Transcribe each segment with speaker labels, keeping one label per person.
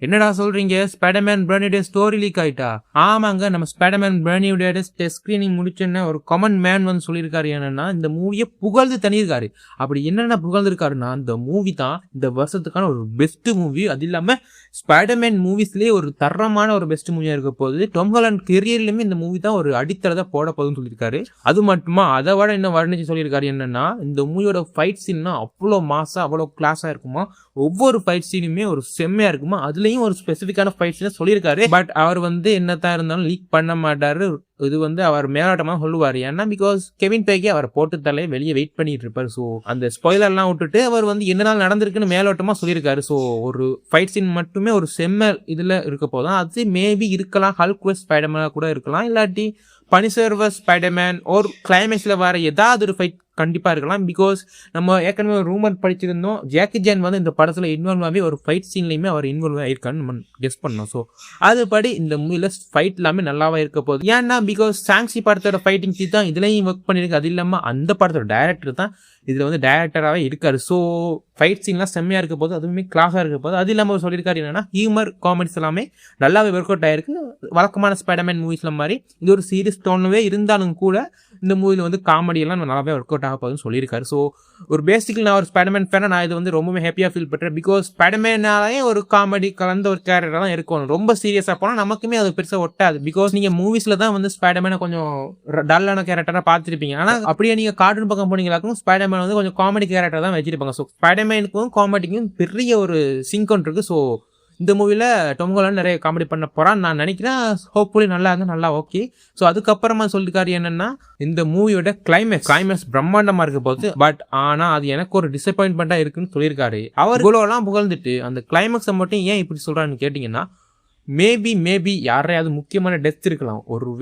Speaker 1: என்னடா சொல்றீங்க, Spiderman பிரர்னியோட story league ஆயிட்டா? ஆமாங்க, நம்ம ஸ்பைடர்மேன் பிரர்னியோட டெஸ்ட் ஸ்கிரீனிங் முடிச்சோன்னே ஒரு காமன் மேன் வந்து சொல்லியிருக்காரு என்னன்னா, இந்த மூவியை புகழ்ந்து தனியிருக்காரு. அப்படி என்னென்ன புகழ்ந்துருக்காருன்னா, இந்த மூவி தான் இந்த வருஷத்துக்கான ஒரு பெஸ்ட் மூவி. அது இல்லாம ஸ்பைடர்மேன் மூவிஸ்லேயே ஒரு தரமான ஒரு பெஸ்ட் மூவியா இருக்க போகுது. டாம் ஹாலண்ட் கெரியர்லயுமே இந்த மூவி தான் ஒரு அடித்தளத்தை போட போகுதுன்னு சொல்லியிருக்காரு. அது மட்டுமா, அதை விட இன்னும் வர்ணிச்சு சொல்லியிருக்காரு என்னன்னா, இந்த மூவியோட ஃபைட் சீன்னா அவ்வளோ மாசா அவ்வளோ கிளாஸா இருக்குமா, ஒவ்வொரு ஃபைட் சீனுமே ஒரு செம்மையா இருக்குமா, அதுலயும் ஒரு ஸ்பெசிஃபிக்கான ஃபைட் சீன் சொல்லியிருக்காரு. பட் அவர் வந்து என்னத்தான் இருந்தாலும் லீக் பண்ண மாட்டாரு. இது வந்து அவர் மேலோட்டமா சொல்லுவார். ஏன்னா பிகாஸ் கெவின் ஃபைகி அவரை போட்டு தலையை வெளியே வெயிட் பண்ணிட்டு இருப்பார். ஸோ அந்த ஸ்பாயிலர்லாம் விட்டுட்டு அவர் வந்து என்ன நாள் நடந்திருக்குன்னு மேலோட்டமா சொல்லியிருக்காரு. ஸோ ஒரு ஃபைட் சீன் மட்டுமே ஒரு செம்ம இதுல இருக்க போதும். அது மேபி இருக்கலாம், ஹல்க் வெஸ் ஸ்பைடர்மேனா கூட இருக்கலாம், இல்லாட்டி பனிஷர் வெஸ் ஸ்பைடர்மேன் ஒரு கிளைமேக்ஸ்ல வர ஏதாவது ஒரு ஃபைட் கண்டிப்பா இருக்கலாம். பிகாஸ் நம்ம ஏற்கனவே ஒரு ரூமர் படிச்சிருந்தோம், ஜாக்கி சான் வந்து இந்த படத்துல இன்வால்வ் ஆகி ஒரு ஃபைட் சீன்லையுமே அவர் இன்வால்வ் ஆயிருக்கான்னு நம்ம கெஸ் பண்ணோம். ஸோ அதுபடி இந்த மூவில ஃபைட் எல்லாமே நல்லாவே இருக்க போகுது. ஏன்னா பிகாஸ் சாங்ஸி படத்தோட ஃபைட்டிங் சீன் தான் இதுலையும் ஒர்க் பண்ணியிருக்கு. அது இல்லாம அந்த படத்தோட டைரக்டர் தான் இதுல வந்து டைரக்டராகவே இருக்காரு. ஸோ ஃபைட் சீன்லாம் செம்மையா இருக்க போது, அதுவுமே கிளாஸா இருக்க போது. அது இல்லாமல் சொல்லியிருக்காரு என்னன்னா, ஹியூமர் காமெடிஸ் எல்லாமே நல்லாவே ஒர்க் அவுட் ஆயிருக்கு. வழக்கமான ஸ்பைடர்மேன் மூவிஸ்ல மாதிரி இது ஒரு சீரியஸ் டோனவே இருந்தாலும் கூட இந்த மூவில வந்து காமெடி எல்லாம் நல்லாவே ஒர்க் அவுட் ஆக போகுதுன்னு சொல்லியிருக்காரு. ஸோ ஒரு பேசிக்கலி நான் ஒரு ஸ்பைடர்மேன் ஃபேனை நான் இது வந்து ரொம்பவே ஹாப்பியாக ஃபீல் பண்ணுறேன். பிகாஸ் ஸ்பைடர்மேனாலே ஒரு காமெடி கலந்த ஒரு கேரக்டர் தான் இருக்கணும். ரொம்ப சீரியஸாக போனால் நமக்குமே அது பெருசாக ஒட்டாது. பிகாஸ் நீங்கள் மூவிஸில் தான் வந்து ஸ்பைடர்மேனை கொஞ்சம் டல்லான கேரக்டராக பார்த்துருப்பீங்க. ஆனால் அப்படியே நீங்கள் கார்ட்டூன் பக்கம் போனீங்களாக்கும் ஸ்பைடர்மேன் வந்து கொஞ்சம் காமெடி கேரக்டர் தான் வச்சிருப்பாங்க. ஸோ ஸ்பைடர்மேனுக்கும் காமெடிக்கும் பெரிய ஒரு சிங்க் இருக்கு. ஸோ இந்த மூவியில் டாம் ஹாலண்ட் நிறைய காமெடி பண்ண போகிறான்னு நான் நினைக்கிறேன். ஹோப்ஃபுல்லி நல்லா இருந்தால் நல்லா ஓகே. ஸோ அதுக்கப்புறமா சொல்லிருக்காரு என்னன்னா, இந்த மூவியோட கிளைமேக்ஸ் பிரம்மாண்டமாக இருக்க போகுது. பட் ஆனால் அது எனக்கு ஒரு டிசப்பாயின்மெண்ட்டாக இருக்குன்னு சொல்லியிருக்காரு. அவர் இவ்வளோலாம் புகழ்ந்துட்டு அந்த கிளைமேக்ஸை மட்டும் ஏன் இப்படி சொல்கிறான்னு கேட்டிங்கன்னா, மேபி யாரையாவது முக்கியமான டெத் இருக்கலாம், ஒரு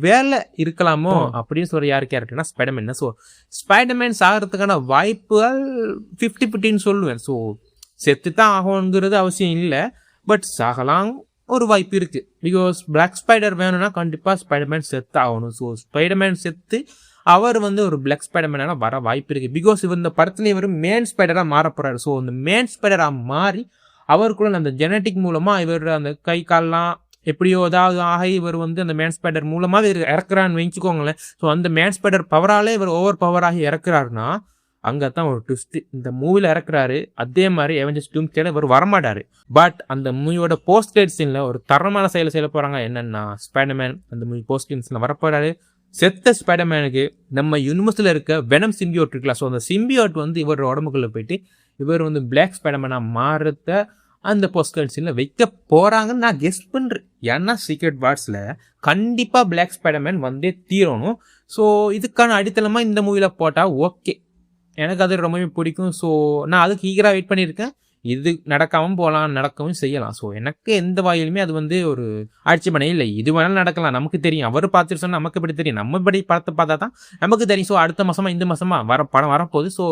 Speaker 1: வேலை இருக்கலாமோ அப்படின்னு சொல்ற யார் கேரக்டர்னா ஸ்பைடர்மேன். ஸோ ஸ்பைடர்மேன் சாகிறதுக்கான வாய்ப்புகள் 50-50 சொல்லுவேன். ஸோ செத்து தான் ஆகணுங்கிறது அவசியம் இல்லை, பட் சாகலாம் ஒரு வாய்ப்பு இருக்கு. பிகாஸ் பிளாக் ஸ்பைடர் வேணும்னா கண்டிப்பா ஸ்பைடர்மேன் செத்து ஆகணும். ஸோ ஸ்பைடர்மேன் செத்து அவர் வந்து ஒரு பிளாக் ஸ்பைடர்மேனால வர வாய்ப்பு இருக்கு. பிகாஸ் இவர் இந்த படத்துல இவர் மேன் ஸ்பைடரா மாற போறாரு. ஸோ அந்த மேன் ஸ்பைடரா மாறி அவருக்குள்ள அந்த ஜெனட்டிக் மூலமா இவர் அந்த கை கால்லாம் எப்படியோ ஏதாவது ஆகி இவர் வந்து அந்த மேன் ஸ்பைடர் மூலமா இறக்குறான்னு வச்சுக்கோங்களேன். ஸோ அந்த மேன் ஸ்பைடர் பவராலே இவர் ஓவர் பவர் ஆகி இறக்குறாருன்னா அங்கதான் ஒரு ட்விஸ்ட். இந்த மூவில இறக்குறாரு, அதே மாதிரி அவெஞ்சர்ஸ் டூம்ஸ்டேல இவர் வரமாட்டாரு. பட் அந்த மூவியோட போஸ்ட் கிரெடிட் சீன்ல ஒரு தரமான செயலை செய்ய போறாங்க. என்னன்னா, ஸ்பைடர்மேன் அந்த மூவி போஸ்ட் கிரெடிட் சீன்ல வரப்போறாரு. செத்த ஸ்பைடர்மேனுக்கு நம்ம யூனிவர்ஸ்ல இருக்க வெனம் சிம்பியோட் இருக்குல்ல, ஸோ அந்த சிம்பியோட் வந்து இவர் உடம்புக்குள்ள போயிட்டு இவர் வந்து பிளாக் ஸ்பைடர்மேனா மாறத அந்த போஸ்ட் கிரெடிட் சீன்ல வைக்க போறாங்கன்னு நான் கெஸ் பண்றேன். ஏன்னா சீக்ரெட் வார்ஸ்ல கண்டிப்பா பிளாக் ஸ்பைடர்மேன் வந்தே தீரணும். ஸோ இதுக்கான அடித்தளமா இந்த மூவில போட்டா ஓகே, எனக்கு அது ரொம்பவே பிடிக்கும். ஸோ நான் அதுக்கு ஈகராக வெயிட் பண்ணியிருக்கேன். இது நடக்காமல் போகலாம், நடக்கவும் செய்யலாம். ஸோ எனக்கு எந்த வாயிலுமே அது வந்து ஒரு ஆட்சேபனை இல்லை. இது வேணாலும் நடக்கலாம், நமக்கு தெரியும். அவர் பார்த்துட்டு சொன்னால் நமக்கு இப்படி தெரியும், நம்ம இப்படி படத்தை பார்த்தா தான் நமக்கு தெரியும். ஸோ அடுத்த மாதமா இந்த மாதமா படம் வரப்போகுது. ஸோ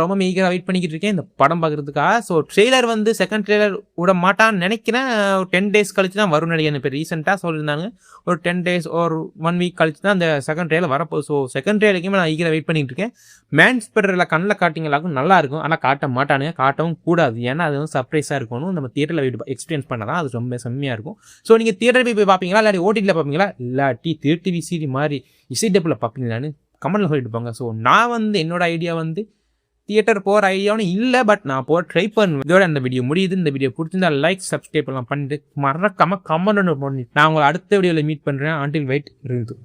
Speaker 1: ரொம்ப ஈகராக வெயிட் பண்ணிக்கிட்டு இருக்கேன் இந்த படம் பார்க்குறதுக்காக. ஸோ ட்ரெய்லர் வந்து செகண்ட் ட்ரெய்லர் விட மாட்டான்னு நினைக்கிறேன். 10 days கழிச்சு தான் வரும் நினைக்கிறேன். இப்போ ரீசெண்டாக சொல்லியிருந்தாங்க ஒரு 10 days ஒரு 1 week கழிச்சு தான் அந்த செகண்ட் ட்ரெய்லர் வரப்போகுது. ஸோ செகண்ட் ட்ரெய்லருக்குமே நான் ஈகராக வெயிட் பண்ணிட்டு இருக்கேன். மேன் ஸ்பைடரில் கண்ணில் காட்டிங்களாக்கும் நல்லா இருக்கும், ஆனால் காட்ட மாட்டானுங்க, காட்டவும் கூடாது. ஏன்னா அது வந்து சர்ப்ரைஸாக இருக்கணும். நம்ம தியேட்டரில் போய் எக்ஸ்பீரியன்ஸ் பண்ண தான் அது ரொம்ப செம்மையாக இருக்கும். ஸோ நீங்கள் தியேட்டர் போய் பார்ப்பீங்களா, இல்லாட்டி ஓடிடியில் பார்ப்பீங்களா, இல்லாட்டி தியேட்டர் டிவி சீரி மாதிரி இசைடப்பில் பார்ப்பீங்களான்னு கமெண்ட்டில் சொல்லிட்டு போங்க. ஸோ நான் வந்து என்னோட ஐடியா வந்து தியேட்டர் போகிற ஐடியாவும் இல்லை, பட் நான் போக ட்ரை பண்ணுவேன். இதோட அந்த வீடியோ முடியுது. இந்த வீடியோ பிடிச்சிருந்தா லைக் சப்ஸ்கிரைப் எல்லாம் பண்ணிட்டு மறக்காம கமெண்ட் பண்ணி நான் உங்களை அடுத்த வீடியோவில் மீட் பண்ணுறேன். அன்டில் வெயிட் இருக்குது.